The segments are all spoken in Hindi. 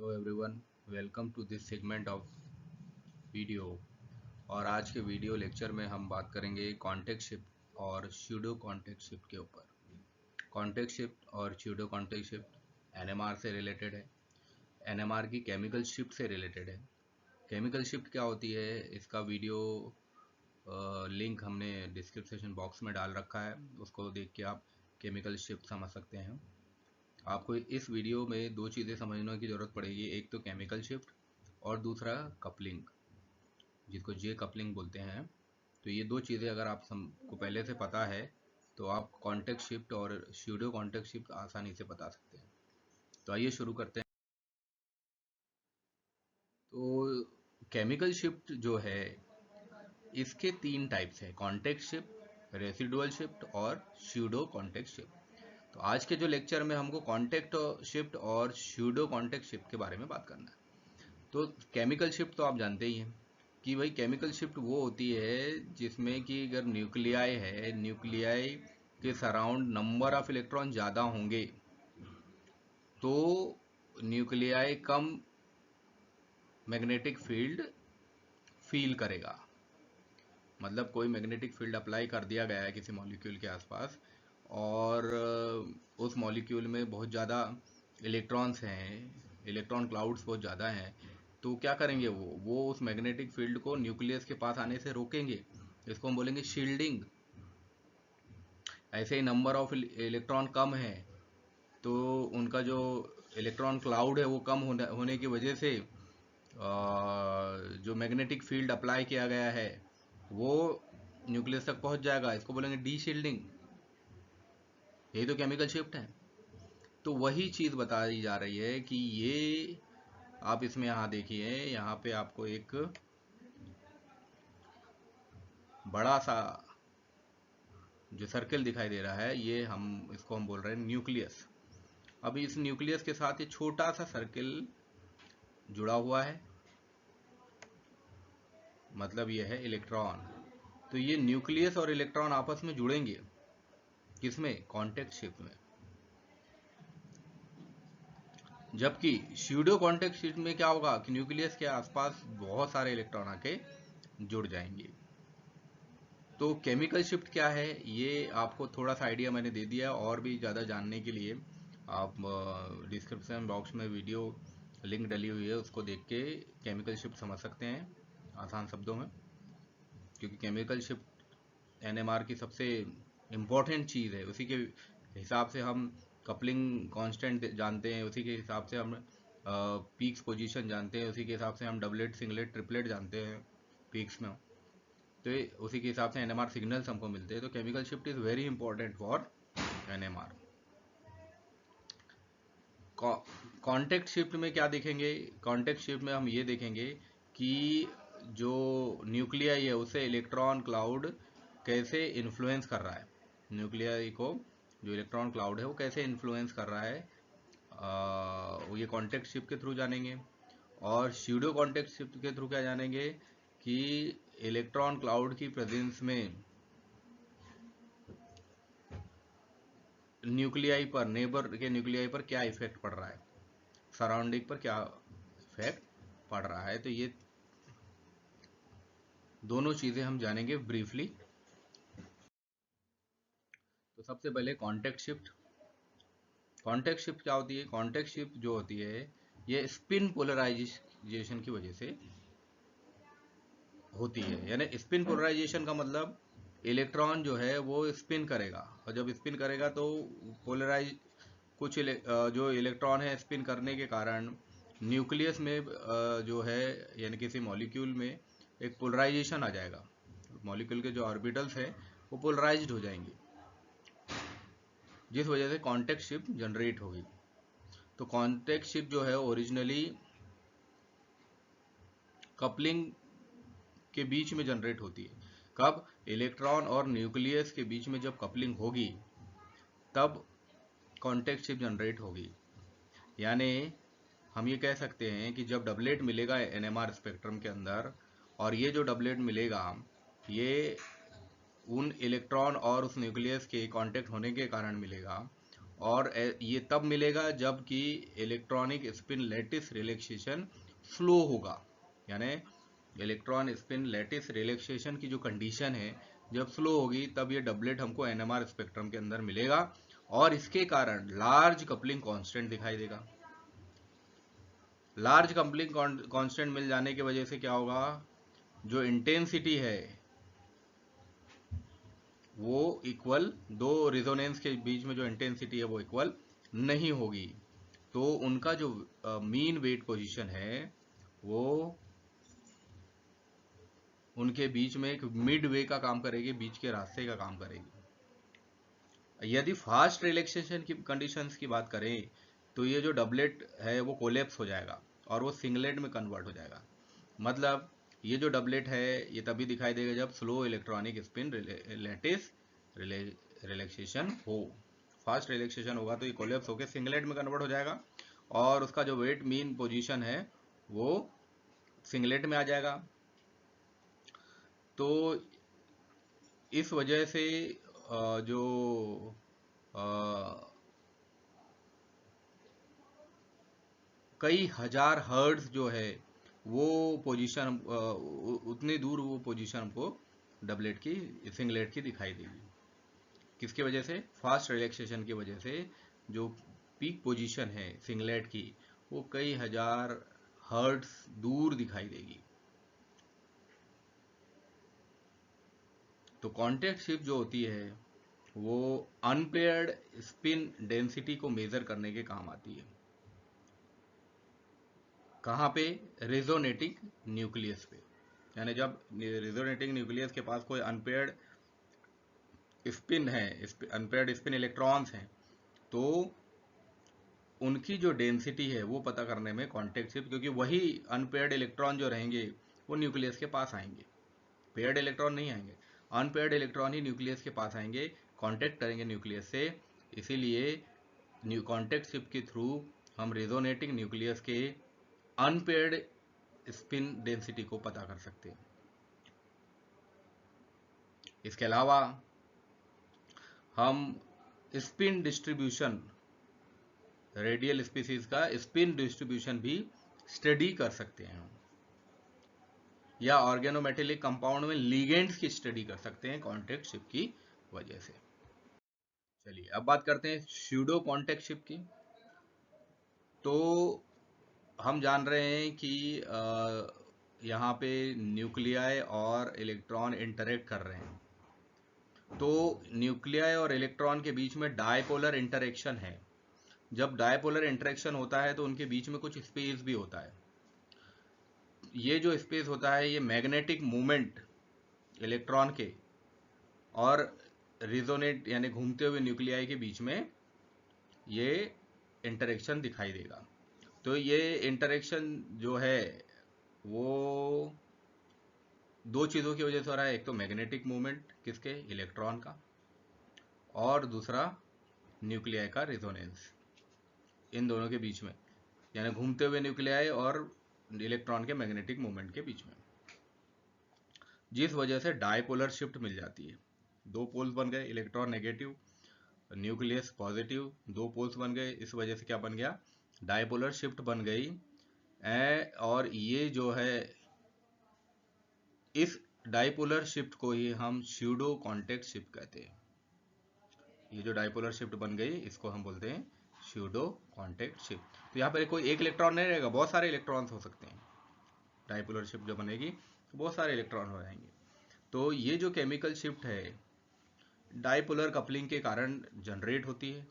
Hello everyone, welcome to this segment of video. और आज के वीडियो लेक्चर में हम बात करेंगे कॉन्टेक्स्ट शिफ्ट और स्यूडो कॉन्टेक्स्ट शिफ्ट के ऊपर। कॉन्टेक्स्ट शिफ्ट और स्यूडो कॉन्टेक्स्ट शिफ्ट एनएमआर से रिलेटेड है। एनएमआर की केमिकल शिफ्ट से रिलेटेड है। केमिकल शिफ्ट क्या होती है, इसका वीडियो लिंक हमने डिस्क्रिप्शन बॉक्स में डाल रखा है, उसको देख के आप केमिकल शिफ्ट समझ सकते हैं। आपको इस वीडियो में दो चीज़ें समझने की ज़रूरत पड़ेगी, एक तो केमिकल शिफ्ट और दूसरा कपलिंग, जिसको जे कपलिंग बोलते हैं। तो ये दो चीज़ें अगर आप को पहले से पता है तो आप कॉन्टेक्स्ट शिफ्ट और स्यूडो कॉन्टेक्स्ट शिफ्ट आसानी से बता सकते हैं। तो आइए शुरू करते हैं। तो केमिकल शिफ्ट जो है इसके तीन टाइप्स हैं, कॉन्टेक्स्ट शिफ्ट, रेसिडुअल शिफ्ट और स्यूडो कॉन्टेक्स्ट शिफ्ट। तो आज के जो लेक्चर में हमको कॉन्टेक्ट शिफ्ट और स्यूडो कॉन्टेक्स्ट शिफ्ट के बारे में बात करना है। तो केमिकल शिफ्ट तो आप जानते ही हैं कि भाई केमिकल शिफ्ट वो होती है जिसमें कि अगर न्यूक्लियाई है, न्यूक्लियाई के सराउंड नंबर ऑफ इलेक्ट्रॉन ज़्यादा होंगे तो न्यूक्लियाई कम मैग्नेटिक फील्ड फील करेगा। मतलब कोई मैग्नेटिक फील्ड अप्लाई कर दिया गया है किसी मॉलिक्यूल के आसपास और उस मॉलिक्यूल में बहुत ज़्यादा इलेक्ट्रॉन्स हैं, इलेक्ट्रॉन क्लाउड्स बहुत ज़्यादा हैं, तो क्या करेंगे वो उस मैग्नेटिक फील्ड को न्यूक्लियस के पास आने से रोकेंगे। इसको हम बोलेंगे शील्डिंग। ऐसे ही नंबर ऑफ इलेक्ट्रॉन कम है तो उनका जो इलेक्ट्रॉन क्लाउड है वो कम होने की वजह से जो मैग्नेटिक फील्ड अप्लाई किया गया है वो न्यूक्लियस तक पहुंच जाएगा। इसको बोलेंगे डी शील्डिंग। यही तो केमिकल शिफ्ट है। तो वही चीज़ बताई जा रही है कि ये आप इसमें यहाँ देखिए, यहाँ पे आपको एक बड़ा सा जो सर्कल दिखाई दे रहा है, ये इसको हम बोल रहे हैं न्यूक्लियस। अब इस न्यूक्लियस के साथ ये छोटा सा सर्कल जुड़ा हुआ है, मतलब ये है इलेक्ट्रॉन। तो ये न्यूक्लियस और इलेक्ट्रॉन आपस में जुड़ेंगे, किसमें? कॉन्टेक्ट शिफ्ट में। जबकि स्यूडो कॉन्टेक्ट शिफ्ट में क्या होगा कि न्यूक्लियस के आसपास बहुत सारे इलेक्ट्रॉन आके जुड़ जाएंगे। तो केमिकल शिफ्ट क्या है ये आपको थोड़ा सा आइडिया मैंने दे दिया। और भी ज़्यादा जानने के लिए आप डिस्क्रिप्शन बॉक्स में वीडियो लिंक डली हुई है, उसको देख के केमिकल शिफ्ट समझ सकते हैं आसान शब्दों में। क्योंकि केमिकल शिफ्ट एनएमआर की सबसे इम्पोर्टेंट चीज़ है, उसी के हिसाब से हम कपलिंग कांस्टेंट जानते हैं, उसी के हिसाब से हम पीक्स पोजीशन जानते हैं, उसी के हिसाब से हम डबलेट सिंगलेट ट्रिपलेट जानते हैं पीक्स में। तो उसी के हिसाब से एनएमआर सिग्नल्स हमको मिलते हैं। तो chemical shift is very important for NMR. Contact shift में क्या देखेंगे? कॉन्टेक्ट शिफ्ट में हम ये देखेंगे कि जो न्यूक्लियाई है उसे इलेक्ट्रॉन क्लाउड कैसे इन्फ्लुएंस कर रहा है। न्यूक्लियाई को जो इलेक्ट्रॉन क्लाउड है वो कैसे इन्फ्लुएंस कर रहा है, वो ये कॉन्टेक्ट शिफ्ट के थ्रू जानेंगे। और स्यूडो कॉन्टेक्ट शिफ्ट के थ्रू क्या जानेंगे कि इलेक्ट्रॉन क्लाउड की प्रेजेंस में न्यूक्लियाई पर, नेबर के न्यूक्लियाई पर क्या इफेक्ट पड़ रहा है, सराउंडिंग पर क्या इफेक्ट पड़ रहा है। तो ये दोनों चीज़ें हम जानेंगे ब्रीफली। तो सबसे पहले कॉन्टेक्ट शिफ्ट। कॉन्टेक्ट शिफ्ट क्या होती है? कॉन्टेक्ट शिफ्ट जो होती है ये स्पिन पोलराइजेशन की वजह से होती है। यानी स्पिन पोलराइजेशन का मतलब इलेक्ट्रॉन जो है वो स्पिन करेगा, और जब स्पिन करेगा तो पोलराइज कुछ जो इलेक्ट्रॉन है स्पिन करने के कारण न्यूक्लियस में जो है यानी किसी मॉलिक्यूल में एक पोलराइजेशन आ जाएगा। मॉलिक्यूल के जो ऑर्बिटल्स हैं वो पोलराइज्ड हो जाएंगे, जिस वजह से कॉन्टेक्ट शिफ्ट जनरेट होगी। तो कॉन्टेक्ट शिफ्ट जो है ओरिजिनली कपलिंग के बीच में जनरेट होती है। कब? इलेक्ट्रॉन और न्यूक्लियस के बीच में जब कपलिंग होगी तब कॉन्टेक्ट शिफ्ट जनरेट होगी। यानी हम ये कह सकते हैं कि जब डबलेट मिलेगा एनएमआर स्पेक्ट्रम के अंदर, और ये जो डबलेट मिलेगा ये उन इलेक्ट्रॉन और उस न्यूक्लियस के कांटेक्ट होने के कारण मिलेगा, और ये तब मिलेगा जब कि electronic spin lattice relaxation slow होगा, यानी इलेक्ट्रॉन स्पिन लैटिस रिलैक्सेशन की जो कंडीशन है जब स्लो होगी तब ये डबलेट हमको एनएमआर स्पेक्ट्रम के अंदर मिलेगा, और इसके कारण लार्ज कपलिंग कांस्टेंट दिखाई देगा। लार्ज कपलिंग कांस्टेंट मिल जाने की वजह से क्या होगा, जो इंटेंसिटी है वो इक्वल, दो रिजोनेंस के बीच में जो इंटेंसिटी है वो इक्वल नहीं होगी, तो उनका जो मीन वेट पोजीशन है वो उनके बीच में एक मिड वे का काम करेगी, बीच के रास्ते का काम करेगी। यदि फास्ट रिलैक्सेशन की कंडीशंस की बात करें तो ये जो डबलेट है वो कोलेप्स हो जाएगा और वो सिंगलेट में कन्वर्ट हो जाएगा। मतलब ये जो डबलेट है ये तभी दिखाई देगा जब slow electronic spin lattice relaxation हो। फास्ट रिलैक्सेशन होगा तो ये कोलेप्स होकर सिंगलेट में कन्वर्ट हो जाएगा और उसका जो वेट मीन पोजीशन है वो सिंगलेट में आ जाएगा। तो इस वजह से जो कई हजार हर्ट्ज जो है वो पोजीशन, उतनी दूर वो पोजीशन हमको डबलेट की सिंगलेट की दिखाई देगी। किसकी वजह से, फास्ट रिलैक्सेशन की वजह से जो पीक पोजीशन है सिंगलेट की वो कई हजार हर्ट्ज दूर दिखाई देगी। तो कांटेक्ट शिफ्ट जो होती है वो अनपेयर्ड स्पिन डेंसिटी को मेजर करने के काम आती है। कहाँ पे, रेजोनेटिंग न्यूक्लियस पे, यानी जब रेजोनेटिंग न्यूक्लियस के पास कोई अनपेयर्ड स्पिन है, अनपेयर्ड स्पिन इलेक्ट्रॉन्स हैं, तो उनकी जो डेंसिटी है वो पता करने में कांटेक्ट शिफ्ट, क्योंकि वही अनपेयर्ड इलेक्ट्रॉन जो रहेंगे वो न्यूक्लियस के पास आएंगे, पेयर्ड इलेक्ट्रॉन नहीं आएंगे, अनपेयर्ड इलेक्ट्रॉन ही न्यूक्लियस के पास आएंगे, कांटेक्ट करेंगे न्यूक्लियस से। इसीलिए कांटेक्ट शिफ्ट के थ्रू हम रेजोनेटिंग न्यूक्लियस के अनपेयर्ड स्पिन डेंसिटी को पता कर सकते हैं। इसके अलावा हम स्पिन डिस्ट्रीब्यूशन, रेडियल स्पीसीज का स्पिन डिस्ट्रीब्यूशन भी स्टडी कर सकते हैं, या ऑर्गेनोमेटेलिक कंपाउंड में लिगेंड्स की स्टडी कर सकते हैं कांटेक्ट शिफ्ट की वजह से। चलिए अब बात करते हैं स्यूडो कांटेक्ट शिफ्ट की। तो हम जान रहे हैं कि यहाँ पे न्यूक्लियाई और इलेक्ट्रॉन इंटरेक्ट कर रहे हैं, तो न्यूक्लियाई और इलेक्ट्रॉन के बीच में डायपोलर इंटरेक्शन है। जब डायपोलर इंटरेक्शन होता है तो उनके बीच में कुछ स्पेस भी होता है। ये जो स्पेस होता है ये मैग्नेटिक मूवमेंट इलेक्ट्रॉन के और रिजोनेट यानी घूमते हुए न्यूक्लियाई के बीच में ये इंटरेक्शन दिखाई देगा। तो ये इंटरेक्शन जो है वो दो चीज़ों की वजह से हो रहा है, एक तो मैग्नेटिक मूवमेंट किसके, इलेक्ट्रॉन का, और दूसरा न्यूक्लियाई का रिजोनेंस, इन दोनों के बीच में, यानी घूमते हुए न्यूक्लियाई और इलेक्ट्रॉन के मैग्नेटिक मूवमेंट के बीच में, जिस वजह से डायपोलर शिफ्ट मिल जाती है। दो पोल्स बन गए, इलेक्ट्रॉन नेगेटिव, न्यूक्लियस पॉजिटिव, दो पोल्स बन गए, इस वजह से क्या बन गया, डायपोलर शिफ्ट बन गई। और ये जो है इस डायपोलर शिफ्ट को ही हम स्यूडो कांटेक्ट शिफ्ट कहते हैं। ये जो डायपोलर शिफ्ट बन गई इसको हम बोलते हैं स्यूडो कांटेक्ट शिफ्ट। तो यहाँ पर कोई एक इलेक्ट्रॉन नहीं रहेगा, बहुत सारे इलेक्ट्रॉन्स हो सकते हैं। डायपोलर शिफ्ट जब बनेगी तो बहुत सारे इलेक्ट्रॉन हो जाएंगे। तो ये जो केमिकल शिफ्ट है डायपोलर कपलिंग के कारण जनरेट होती है,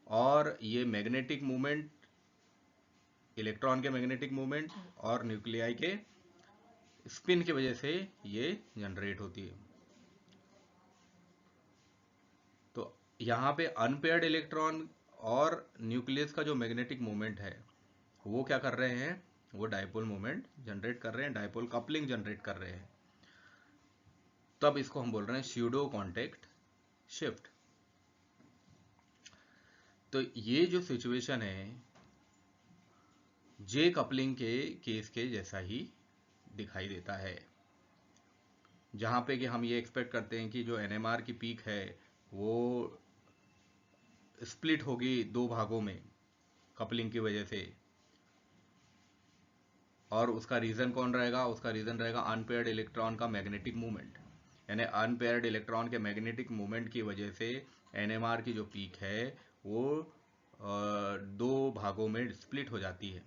और ये मैग्नेटिक मूवमेंट, इलेक्ट्रॉन के मैग्नेटिक मूवमेंट और न्यूक्लियाई के स्पिन की वजह से ये जनरेट होती है। तो यहाँ पे अनपेयर्ड इलेक्ट्रॉन और न्यूक्लियस का जो मैग्नेटिक मूवमेंट है वो क्या कर रहे हैं, वो डायपोल मूवमेंट जनरेट कर रहे हैं, डायपोल कपलिंग जनरेट कर रहे हैं। तब इसको हम बोल रहे हैं स्यूडो कांटेक्ट शिफ्ट। तो ये जो सिचुएशन है जे कपलिंग के केस के जैसा ही दिखाई देता है, जहां पे कि हम ये एक्सपेक्ट करते हैं कि जो एनएमआर की पीक है वो स्प्लिट होगी दो भागों में कपलिंग की वजह से, और उसका रीजन कौन रहेगा? उसका रीजन रहेगा अनपेयर्ड इलेक्ट्रॉन का मैग्नेटिक मूवमेंट। यानी अनपेयर्ड इलेक्ट्रॉन के मैग्नेटिक मूवमेंट की वजह से एनएमआर की जो पीक है वो दो भागों में स्प्लिट हो जाती है,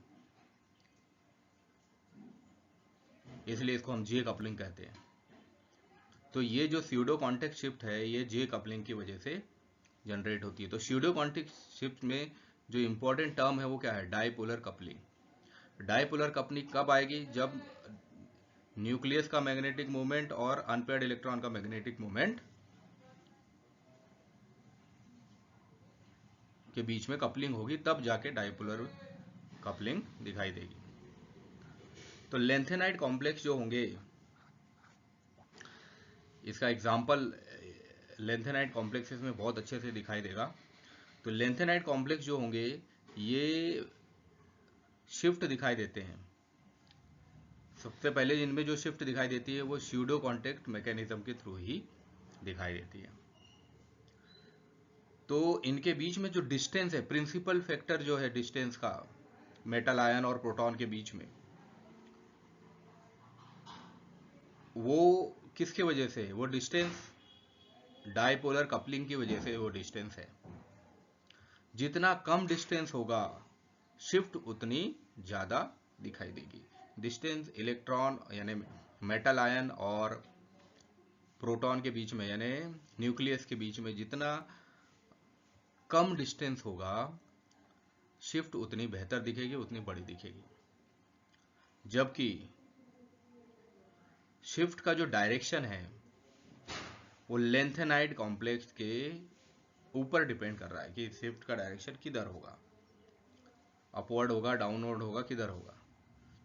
इसलिए इसको हम जे कपलिंग कहते हैं। तो ये जो स्यूडो कॉन्टेक्ट शिफ्ट है ये जे कपलिंग की वजह से जनरेट होती है। तो स्यूडो कॉन्टेक्ट शिफ्ट में जो इंपॉर्टेंट टर्म है वो क्या है? Dipolar coupling. डाइपोलर कपलिंग कब आएगी? जब न्यूक्लियस का मैग्नेटिक मोमेंट और अनपेयर्ड इलेक्ट्रॉन का मैग्नेटिक मोमेंट के बीच में कपलिंग होगी, तब जाके डाइपोलर कपलिंग दिखाई देगी। तो लेंथेनाइड कॉम्प्लेक्स जो होंगे, इसका एग्जांपल लेंथेनाइड कॉम्प्लेक्सेस में बहुत अच्छे से दिखाई देगा। तो लेंथेनाइड कॉम्प्लेक्स जो होंगे ये शिफ्ट दिखाई देते हैं। सबसे पहले इनमें जो शिफ्ट दिखाई देती है वो स्यूडो कॉन्टेक्ट मैकेनिज्म के थ्रू ही दिखाई देती है। तो इनके बीच में जो डिस्टेंस है, प्रिंसिपल फैक्टर जो है डिस्टेंस का मेटल आयन और प्रोटॉन के बीच में, वो किसके वजह से? वो डिस्टेंस डाइपोलर कपलिंग की वजह से वो डिस्टेंस है। जितना कम डिस्टेंस होगा शिफ्ट उतनी ज्यादा दिखाई देगी। डिस्टेंस इलेक्ट्रॉन यानी मेटल आयन और प्रोटॉन के बीच में यानी न्यूक्लियस के बीच में जितना कम डिस्टेंस होगा शिफ्ट उतनी बेहतर दिखेगी, उतनी बड़ी दिखेगी। जबकि शिफ्ट का जो डायरेक्शन है वो लेंथेनाइड कॉम्प्लेक्स के ऊपर डिपेंड कर रहा है कि शिफ्ट का डायरेक्शन किधर होगा, अपवर्ड होगा, डाउनवर्ड होगा, किधर होगा।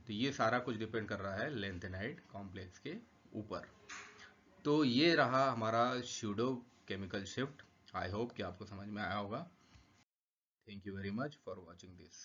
तो ये सारा कुछ डिपेंड कर रहा है लेंथेनाइड कॉम्प्लेक्स के ऊपर। तो ये रहा हमारा pseudo chemical shift. I hope कि आपको समझ में आया होगा। Thank you very much for watching this.